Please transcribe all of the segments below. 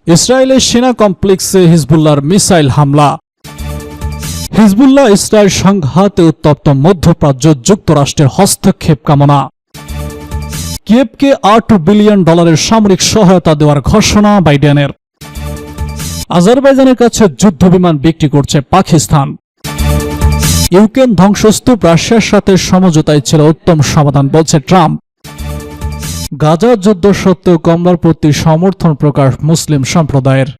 ইসরায়েলের সেনা কমপ্লেক্সে হিজবুল্লাহর মিসাইল হামলা। হিজবুল্লাহ ইসরায়েল সংঘাতে উত্তপ্ত মধ্যপ্রাচ্য, যুক্তরাষ্ট্রের হস্তক্ষেপ কামনা। কিয়েভকে $8 বিলিয়ন সামরিক সহায়তা দেওয়ার ঘোষণা বাইডেনের। আজারবাইজানের কাছে যুদ্ধবিমান বিক্রি করছে পাকিস্তান। ইউক্রেন ধ্বংসস্তূপ রাশিয়ার সাথে সমঝোতায় ছিল উত্তম সমাধান, বলছে ট্রাম্প। গাজা যুদ্ধ সত্ত্বেও কমলার প্রতি সমর্থন প্রকাশ মুসলিম সম্প্রদায়ের।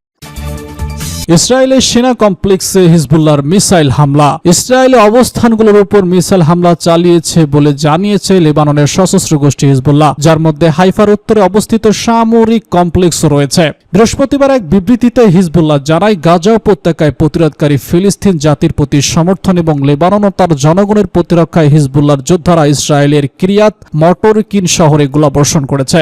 ইসরায়েলের সেনা কমপ্লেক্সে হিজবুল্লাহর মিসাইল হামলা। ইসরায়েলের অবস্থানগুলোর উপর মিসাইল হামলা চালিয়েছে বলে জানিয়েছে লেবাননের সশস্ত্র গোষ্ঠী হিজবুল্লাহ, যার মধ্যে হাইফার উত্তরে অবস্থিত সামরিক কমপ্লেক্স রয়েছে। বৃহস্পতিবার এক বিবৃতিতে হিজবুল্লাহ জানায়, গাজা উপত্যকায় প্রতিরোধকারী ফিলিস্তিন জাতির প্রতি সমর্থন এবং লেবানন ও তার জনগণের প্রতিরক্ষায় হিজবুল্লাহর যোদ্ধারা ইসরায়েলের কিরিয়াত মটরকিন শহরে গোলাবর্ষণ করেছে।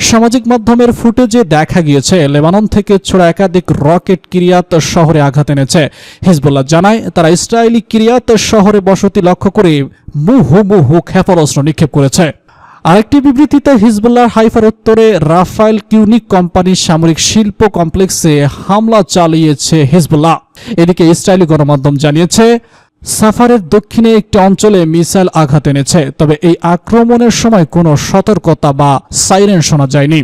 সামাজিক মাধ্যমের ফুটেজে দেখা গিয়েছে লেবানন থেকে ছোড়া একাধিক রকেট কিরিয়াত শহরে আঘাত এনেছে। হিজবুল্লাহ জানায়, তারা ইসরায়েলি কিরিয়াত শহরে বসতি লক্ষ্য করে মুহুর্মুহু ক্ষেপণাস্ত্র নিক্ষেপ করেছে। আরেকটি বিবৃতিতে হিজবুল্লাহ হাইফার উত্তরে রাফায়েল কিউনিক কোম্পানির সামরিক শিল্প কমপ্লেক্সে হামলা চালিয়েছে হিজবুল্লাহ। এদিকে ইসরায়েলি গণমাধ্যম জানিয়েছে, সাফারের দক্ষিণে একটি অঞ্চলে মিসাইল আঘাত এনেছে, তবে এই আক্রমণের সময় কোনো সতর্কতা বা সাইরেন শোনা যায়নি।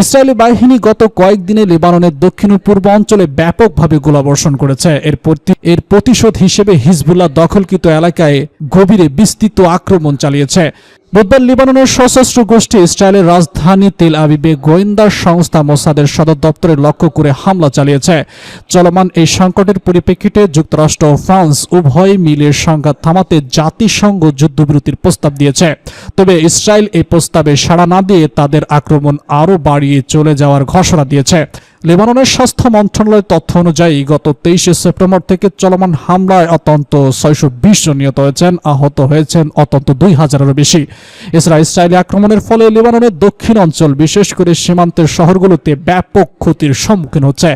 ইসরায়েলি বাহিনী গত কয়েকদিনে লেবাননের দক্ষিণ পূর্ব অঞ্চলে ব্যাপকভাবে গোলাবর্ষণ করেছে। এর প্রতিশোধ হিসেবে হিজবুল্লাহ দখলকৃত এলাকায় গভীরে বিস্তৃত আক্রমণ চালিয়েছে। বুধবার লেবাননের সশস্ত্র গোষ্ঠী ইসরায়েলের রাজধানী তেল আবিবে গোয়েন্দা সংস্থা মোসাদের সদর দপ্তরে লক্ষ্য করে হামলা চালিয়েছে। চলমান এই সংকটের পরিপ্রেক্ষিতে যুক্তরাষ্ট্র ও ফ্রান্স উভয় মিলে সংঘাত থামাতে জাতিসংঘ যুদ্ধবিরতির প্রস্তাব দিয়েছে। তবে ইসরায়েল এই প্রস্তাবে সাড়া না দিয়ে তাদের আক্রমণ আরও বাড়িয়ে চলে যাওয়ার ঘোষণা দিয়েছে। লেবাননের স্বাস্থ্য মন্ত্রণালয়ের তথ্য অনুযায়ী গত 23 সেপ্টেম্বর থেকে চলমান হামলায় অন্তত 620 জন নিহত হয়েছেন, আহত হয়েছেন অন্তত 2000-এরও বেশি। এছাড়া ইসরায়েলি আক্রমণের ফলে লেবাননের দক্ষিণ অঞ্চল, বিশেষ করে সীমান্তের শহরগুলোতে ব্যাপক ক্ষতির সম্মুখীন হচ্ছে।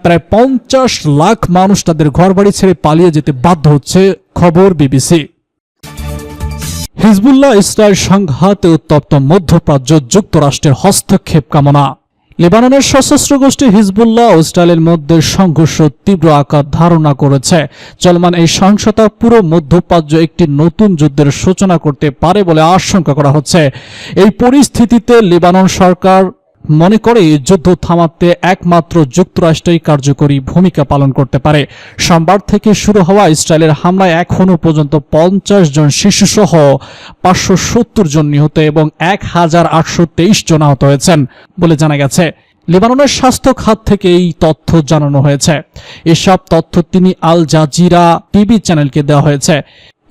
প্রায় 50 লাখ মানুষ তাদের ঘরবাড়ি ছেড়ে পালিয়ে যেতে বাধ্য হচ্ছে, খবর বিবিসি। হিজবুল্লাহ ইসরায়েল সংঘাতে উত্তপ্ত মধ্যপ্রাচ্য, যুক্তরাষ্ট্রের হস্তক্ষেপ কামনা। লেবাননের সশস্ত্র গোষ্ঠী হিজবুল্লাহ ও ইসরায়েলের মধ্যে সংঘর্ষ তীব্র আকার ধারণা করেছে। চলমান এই সহিংসতা পুরো মধ্যপ্রাচ্য একটি নতুন যুদ্ধের সূচনা করতে পারে বলে আশঙ্কা করা হচ্ছে। এই পরিস্থিতিতে লেবানন সরকার মনে করে যুদ্ধ থামাতে একমাত্র যুক্তরাষ্ট্রই কার্যকরী ভূমিকা পালন করতে পারে। সোমবার থেকে শুরু হওয়া ইসরায়েলের হামলায় এখনও পর্যন্ত 50 জন শিশুসহ 570 জন নিহত এবং 1823 জন আহত হয়েছেন বলে জানা গেছে। লেবাননের স্বাস্থ্য খাত থেকে এই তথ্য জানানো হয়েছে। এসব তথ্য তিনি আল জাজিরা টিভি চ্যানেলকে দেওয়া হয়েছে।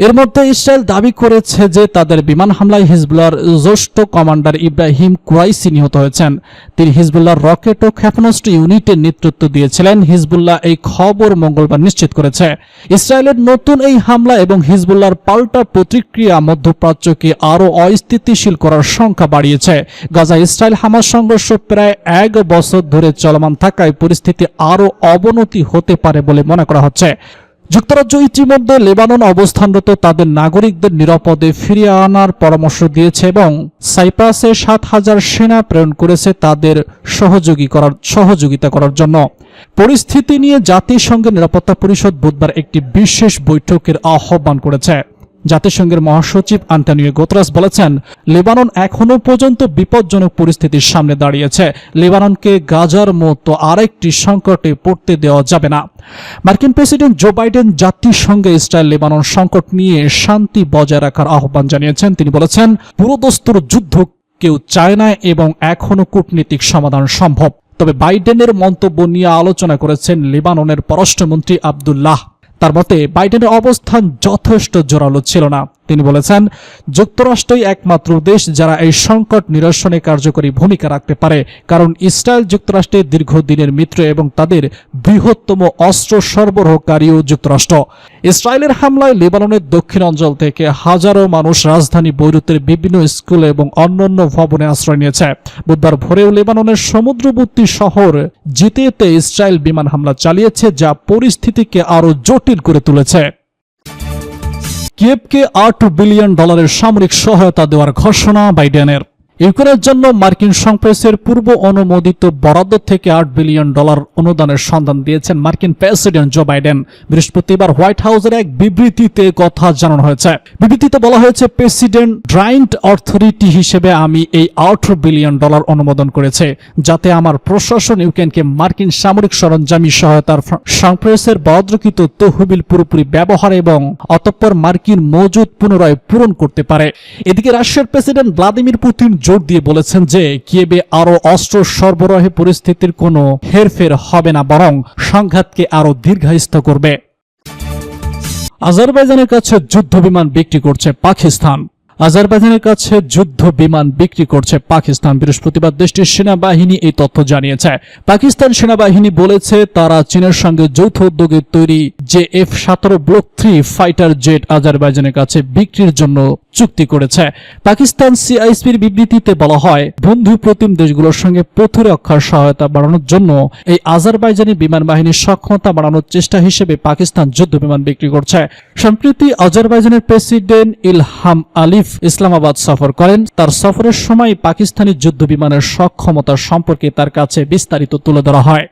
এর মধ্যে ইসরায়েল দাবি করেছে যে তাদের বিমান হামলায় হিজবুল্লাহর জ্যেষ্ঠ কমান্ডার ইব্রাহিম কুরাইসি নিহত হয়েছেন। তিনি হিজবুল্লাহর রকেট ও ক্ষেপণাস্ত্র ইউনিটের নেতৃত্ব দিয়েছিলেন। হিজবুল্লাহ এই খবর মঙ্গলবার নিশ্চিত করেছে। ইসরায়েলের নতুন এই হামলা এবং হিজবুল্লাহর পাল্টা প্রতিক্রিয়া মধ্যপ্রাচ্যকে আরও অস্থিতিশীল করার সংখ্যা বাড়িয়েছে। গাজা ইসরায়েল হামাস সংঘর্ষ প্রায় 1 বছর ধরে চলমান থাকায় পরিস্থিতি আরও অবনতি হতে পারে বলে মনে করা হচ্ছে। যুক্তরাজ্য ইতিমধ্যে লেবানন অবস্থানরত তাদের নাগরিকদের নিরাপদে ফিরিয়ে আনার পরামর্শ দিয়েছে এবং সাইপ্রাসে 7000 সেনা প্রেরণ করেছে তাদের সহযোগিতা করার জন্য। পরিস্থিতি নিয়ে জাতিসংঘের নিরাপত্তা পরিষদ বুধবার একটি বিশেষ বৈঠকের আহ্বান করেছে। জাতিসংঘের মহাসচিব আন্টোনিও গুতেরেস বলেছেন, লেবানন এখনো পর্যন্ত বিপজ্জনক পরিস্থিতির সামনে দাঁড়িয়েছে। লেবাননকে গাজার মতো আরেকটি সংকটে পড়তে দেওয়া যাবে না। মার্কিন প্রেসিডেন্ট জো বাইডেন জাতিসংঘে ইসরায়েল লেবানন সংকট নিয়ে শান্তি বজায় রাখার আহ্বান জানিয়েছেন। তিনি বলেছেন, পুরোদস্তুর যুদ্ধ কেউ চায় না এবং এখনো কূটনীতিক সমাধান সম্ভব। তবে বাইডেনের মন্তব্য নিয়ে আলোচনা করেছেন লেবাননের পররাষ্ট্রমন্ত্রী আব্দুল্লাহ। তার মতে বাইডেনের অবস্থান যথেষ্ট জোরালো ছিল না। তিনি বলেছেন, যুক্তরাষ্ট্রই একমাত্র দেশ যারা এই সংকট নিরসনে কার্যকরী ভূমিকা রাখতে পারে, কারণ ইসরায়েল যুক্তরাষ্ট্রের দীর্ঘদিনের মিত্র এবং তাদের বৃহত্তম অস্ত্র সরবরাহকারীও যুক্তরাষ্ট্র। ইসরায়েলের হামলায় লেবাননের দক্ষিণ অঞ্চল থেকে হাজারো মানুষ রাজধানী বৈরুতের বিভিন্ন স্কুল এবং অন্যান্য ভবনে আশ্রয় নিয়েছে। বুধবার ভোরেও লেবাননের সমুদ্রবর্তী শহর জিতেতে ইসরায়েল বিমান হামলা চালিয়েছে, যা পরিস্থিতিকে আরও জটিল করে তুলেছে। কিয়েভকে $8 বিলিয়ন সামরিক সহায়তা দেওয়ার ঘোষণা বাইডেনের। ইউক্রেনের জন্য মার্কিন সংপ্রেসের পূর্ব অনুমোদিত বরাদ্দ থেকে $8 বিলিয়ন অনুদানের সন্ধান দিয়েছেন মার্কিন প্রেসিডেন্ট জো বাইডেন। বৃহস্পতিবার হোয়াইট হাউসের এক বিবৃতিতে কথা জানানো হয়েছে। বিবৃতিতে বলা হয়েছে, প্রেসিডেন্ট ড্রাইন্ট অথরিটি হিসেবে আমি এই $8 বিলিয়ন অনুমোদন করেছে, যাতে আমার প্রশাসন ইউক্রেনকে মার্কিন সামরিক সরঞ্জামী সহায়তার সংপ্রেসের বরাদ্দকৃত তহবিল পুরোপুরি ব্যবহার এবং অতঃপর মার্কিন মজুদ পুনরায় পূরণ করতে পারে। এদিকে রাশিয়ার প্রেসিডেন্ট ভ্লাদিমির পুতিন জোর দিয়ে বলেছেন যে কিয়েভে আরো অস্ত্র সরবরাহে পরিস্থিতির কোনো হেরফের হবে না, বরং সংঘাতকে আরো দীর্ঘায়িত করবে। আজারবাইজানের কাছে যুদ্ধ বিমান বিক্রি করছে পাকিস্তান। আজারবাইজানের কাছে যুদ্ধ বিমান বিক্রি করছে পাকিস্তান। বৃহস্পতিবার দেশটির সেনাবাহিনী এই তথ্য জানিয়েছে। পাকিস্তান সেনাবাহিনী বলেছে তারা চীনের সঙ্গে যৌথ উদ্যোগে তৈরি যে F-17 ব্লক 3 ফাইটার জেট আজারবাইজানের কাছে বিক্রির জন্য চুক্তি করেছে। পাকিস্তান সিআইএসপির বিবৃতিতে বলা হয়, বন্ধু প্রতিম দেশগুলোর সঙ্গে প্রতিরক্ষার সহায়তা বাড়ানোর জন্য এই আজারবাইজানি বিমান বাহিনীর সক্ষমতা বাড়ানোর চেষ্টা হিসেবে পাকিস্তান যুদ্ধ বিমান বিক্রি করছে। সম্প্রতি আজারবাইজানের প্রেসিডেন্ট ইলহাম আলিফ ইসলামাবাদ সফর করেন। তার সফরের সময় পাকিস্তানি যুদ্ধ বিমানের সক্ষমতা সম্পর্কে তার কাছে বিস্তারিত তুলে ধরা হয়।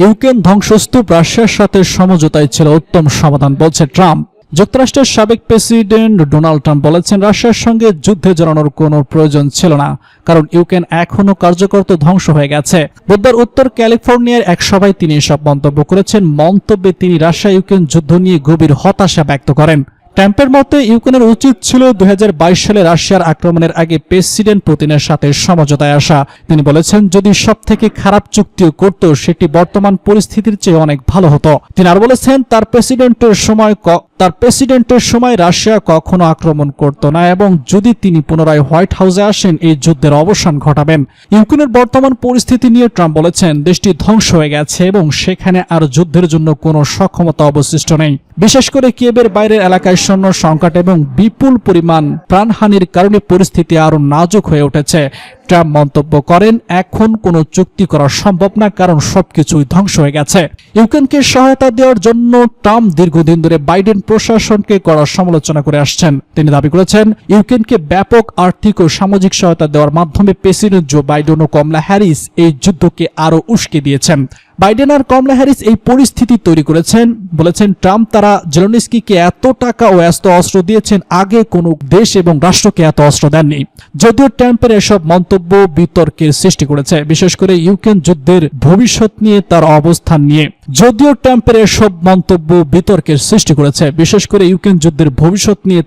ইউক্রেন ধ্বংসস্তূপ রাশিয়ার সাথে সমঝোতায় ছিল উত্তম সমাধান, বলছে ট্রাম্প। যুক্তরাষ্ট্রের সাবেক প্রেসিডেন্ট ডোনাল্ড ট্রাম্প বলেছেন, রাশিয়ার সঙ্গে যুদ্ধে জড়ানোর কোনো প্রয়োজন ছিল না, কারণ ইউক্রেন এখনো কার্যকর ধ্বংস হয়ে গেছে। বুধবার উত্তর ক্যালিফোর্নিয়ার এক সভায় তিনি এসব মন্তব্য করেছেন। মন্তব্যে তিনি রাশিয়া ইউক্রেন যুদ্ধ নিয়ে গভীর হতাশা ব্যক্ত করেন। ট্রাম্পের মতে ইউক্রেনের উচিত ছিল 2022 সালে রাশিয়ার আক্রমণের আগে প্রেসিডেন্ট পুতিনের সাথে সমঝোতায় আসা। তিনি বলেছেন, যদি সব থেকে খারাপ চুক্তিও করত, সেটি বর্তমান পরিস্থিতির চেয়ে অনেক ভালো হতো। তিনি আর বলেছেন, তার প্রেসিডেন্টের সময় রাশিয়া কখনো আক্রমণ করত না এবং যদি তিনি পুনরায় হোয়াইট হাউসে আসেন এই যুদ্ধের অবসান ঘটাবেন। ইউক্রেনের বর্তমান পরিস্থিতি নিয়ে ট্রাম্প বলেছেন, দেশটি ধ্বংস হয়ে গেছে এবং সেখানে আর যুদ্ধের জন্য কোনো সক্ষমতা অবশিষ্ট নেই। বিশেষ করে কিয়েভের বাইরের এলাকায় সৈন্য সংকট এবং বিপুল পরিমাণ প্রাণহানির কারণে পরিস্থিতি আরো নাজুক হয়ে উঠেছে। ট্রাম্প মন্তব্য করেন, এখন কোনো চুক্তি করা সম্ভব না, কারণ সবকিছুই ধ্বংস হয়ে গেছে। ইউক্রেনকে সহায়তা দেওয়ার জন্য ট্রাম্প দীর্ঘদিন ধরে বাইডেন প্রশাসনকে কড়া সমালোচনা করে আসছেন। তিনি দাবি করেছেন, ইউক্রেনকে ব্যাপক আর্থিক ও সামাজিক সহায়তা দেওয়ার মাধ্যমে প্রেসিডেন্ট জো বাইডেন ও কমলা হ্যারিস এই যুদ্ধকে আরো উস্কে দিয়েছেন। বাইডেন আর কমলা হ্যারিস এই পরিস্থিতি তৈরি করেছেন। বলেছেন ট্রাম্প, তারা জেলেনস্কিকে এত টাকা ও এত অস্ত্র দিয়েছেন, আগে কোনো দেশ এবং রাষ্ট্রকে এত অস্ত্র দেননি। যদিও ট্রাম্পের এসব মন্তব্য বিতর্কের সৃষ্টি করেছে, বিশেষ করে ইউক্রেন যুদ্ধের ভবিষ্যৎ নিয়ে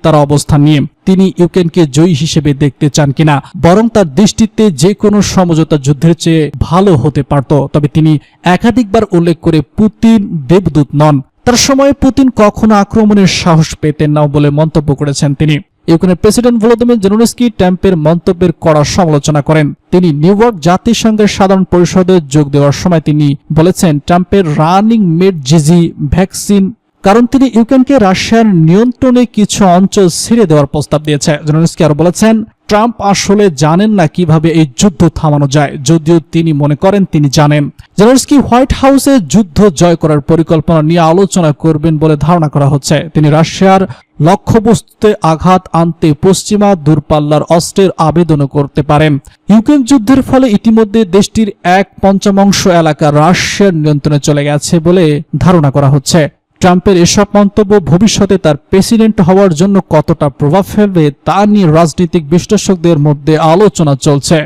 তার অবস্থান নিয়ে। তিনি ইউক্রেনকে জয়ী হিসেবে দেখতে চান কিনা, বরং তার দৃষ্টিতে যে কোনো সমঝোতা যুদ্ধের চেয়ে ভালো হতে পারত। তবে তিনি একাধিকবার উল্লেখ করে পুতিন দেবদূত নন। তার সময়ে পুতিন কখনো আক্রমণের সাহস পেতেন না বলে মন্তব্য করেছেন তিনি। ইউক্রেনের প্রেসিডেন্ট ভলোদিমির জেলেনস্কি ট্রাম্পের মন্তব্যের কড়া সমালোচনা করেন। তিনি নিউ ইয়র্ক জাতিসংঘের সাধারণ পরিষদে যোগ দেওয়ার সময় তিনি বলেছেন, ট্রাম্পের রানিং মেড জিজি ভ্যাকসিন, কারণ তিনি ইউক্রেনকে রাশিয়ার নিয়ন্ত্রণে কিছু অঞ্চল ছেড়ে দেওয়ার প্রস্তাব দিয়েছে। জেলেনস্কি আরো বলেছেন, ট্রাম্প আসলে জানেন না কিভাবে এই যুদ্ধ থামানো যায়, যদিও তিনি মনে করেন তিনি জানেন। জেলেনস্কি হোয়াইট হাউসে যুদ্ধ জয় করার পরিকল্পনা নিয়ে আলোচনা করবেন বলে ধারণা করা হচ্ছে। তিনি রাশিয়ার লক্ষ্যবস্তুতে আঘাত আনতে পশ্চিমা দূরপাল্লার অস্ত্রের আবেদনও করতে পারেন। ইউক্রেন যুদ্ধের ফলে ইতিমধ্যে দেশটির 1/5 এলাকা রাশিয়ার নিয়ন্ত্রণে চলে গেছে বলে ধারণা করা হচ্ছে। ট্রাম্পের এসব মন্তব্য ভবিষ্যতে তার প্রেসিডেন্ট হওয়ার জন্য কতটা প্রভাব ফেলবে তা নিয়ে রাজনৈতিক বিশ্লেষকদের মধ্যে আলোচনা চলছে।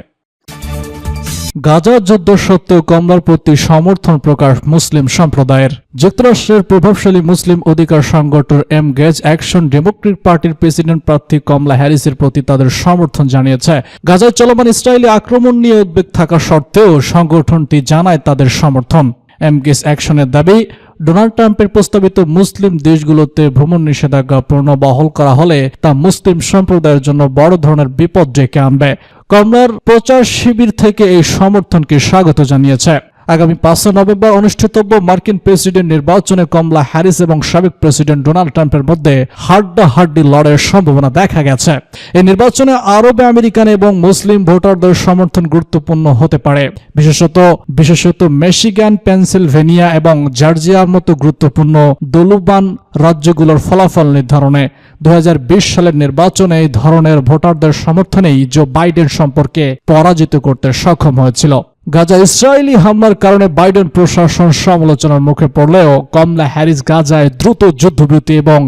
গাজা যুদ্ধ সত্ত্বেও কমলার প্রতি সমর্থন প্রকাশ মুসলিম সম্প্রদায়ের। যুক্তরাষ্ট্রের প্রভাবশালী মুসলিম অধিকার সংগঠন এনগেজ অ্যাকশন ডেমোক্রেটিক পার্টির প্রেসিডেন্ট প্রার্থী কমলা হ্যারিসের প্রতি তাদের সমর্থন জানিয়েছে। গাজায় চলমান ইসরায়েলি আক্রমণ নিয়ে উদ্বেগ থাকা সত্ত্বেও সংগঠনটি জানায় তাদের সমর্থন। এনগেজ অ্যাকশনের দাবি, ডোনাল্ড ট্রাম্পের প্রস্তাবিত মুসলিম দেশগুলোতে ভ্রমণ নিষেধাজ্ঞা পুনর্বহাল করা হলে তা মুসলিম সম্প্রদায়ের জন্য বড় ধরনের বিপদ ডেকে আনবে। কমলার প্রচার শিবির থেকে এই সমর্থনকে স্বাগত জানিয়েছে। আগামী 5 নভেম্বর অনুষ্ঠিতব্য মার্কিন প্রেসিডেন্ট নির্বাচনে কমলা হ্যারিস এবং সাবেক প্রেসিডেন্ট ডোনাল্ড ট্রাম্পের মধ্যে হাড্ডাহাড্ডি লড়াইয়ের সম্ভাবনা দেখা গেছে। এই নির্বাচনে আরব আমেরিকান এবং মুসলিম ভোটারদের সমর্থন গুরুত্বপূর্ণ হতে পারে, বিশেষত মিশিগান, পেনসিলভেনিয়া এবং জর্জিয়ার মতো গুরুত্বপূর্ণ দলবান রাজ্যগুলোর ফলাফল নির্ধারণে। 2020 সালের নির্বাচনে এই ধরনের ভোটারদের সমর্থনেই জো বাইডেন সম্পর্কে পরাজিত করতে সক্ষম হয়েছিল। গাজা ইসরায়েলি হামলার কারণে বাইডেন প্রশাসন সমালোচনার মুখে পড়লেও কমলা হ্যারিস গাজায় দ্রুত যুদ্ধবিরতি এবং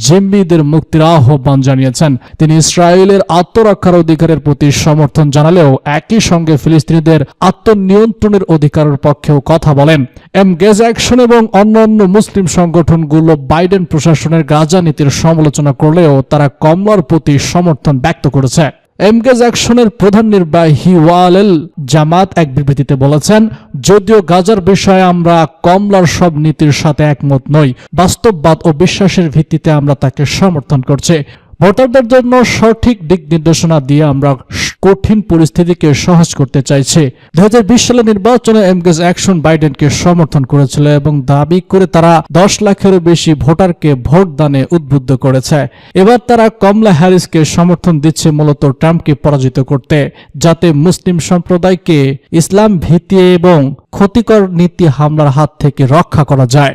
জিম্মিদের মুক্তির আহ্বান জানিয়েছেন। তিনি ইসরায়েলের আত্মরক্ষার অধিকারের প্রতি সমর্থন জানালেও একই সঙ্গে ফিলিস্তিনিদের আত্মনিয়ন্ত্রণের অধিকারের পক্ষেও কথা বলেন। এনগেজ অ্যাকশন এবং অন্যান্য মুসলিম সংগঠনগুলো বাইডেন প্রশাসনের গাজা নীতির সমালোচনা করলেও তারা কমলার প্রতি সমর্থন ব্যক্ত করেছে। এনগেজ অ্যাকশনের প্রধান নির্বাহী ওয়ালেল জামাত এক বিবৃতিতে বলেছেন, যদিও গাজার বিষয়ে আমরা কমলার সব নীতির সাথে একমত নই, বাস্তববাদ ও বিশ্বাসের ভিত্তিতে আমরা তাকে সমর্থন করছি। ভোটারদের জন্য সঠিক দিক নির্দেশনা দিয়ে আমরা কঠিন পরিস্থিতিকে সহজ করতে চাইছি। 2020 সালের নির্বাচনে এনগেজ অ্যাকশন বাইডেনকে সমর্থন করেছিল এবং দাবি করে তারা 10 লাখেরও বেশি ভোটারকে ভোট দানে উদ্বুদ্ধ করেছে। এবার তারা কমলা হ্যারিসকে সমর্থন দিচ্ছে মূলত ট্রাম্পকে পরাজিত করতে, যাতে মুসলিম সম্প্রদায়কে ইসলাম ভীতি এবং ক্ষতিকর নীতি হামলার হাত থেকে রক্ষা করা যায়।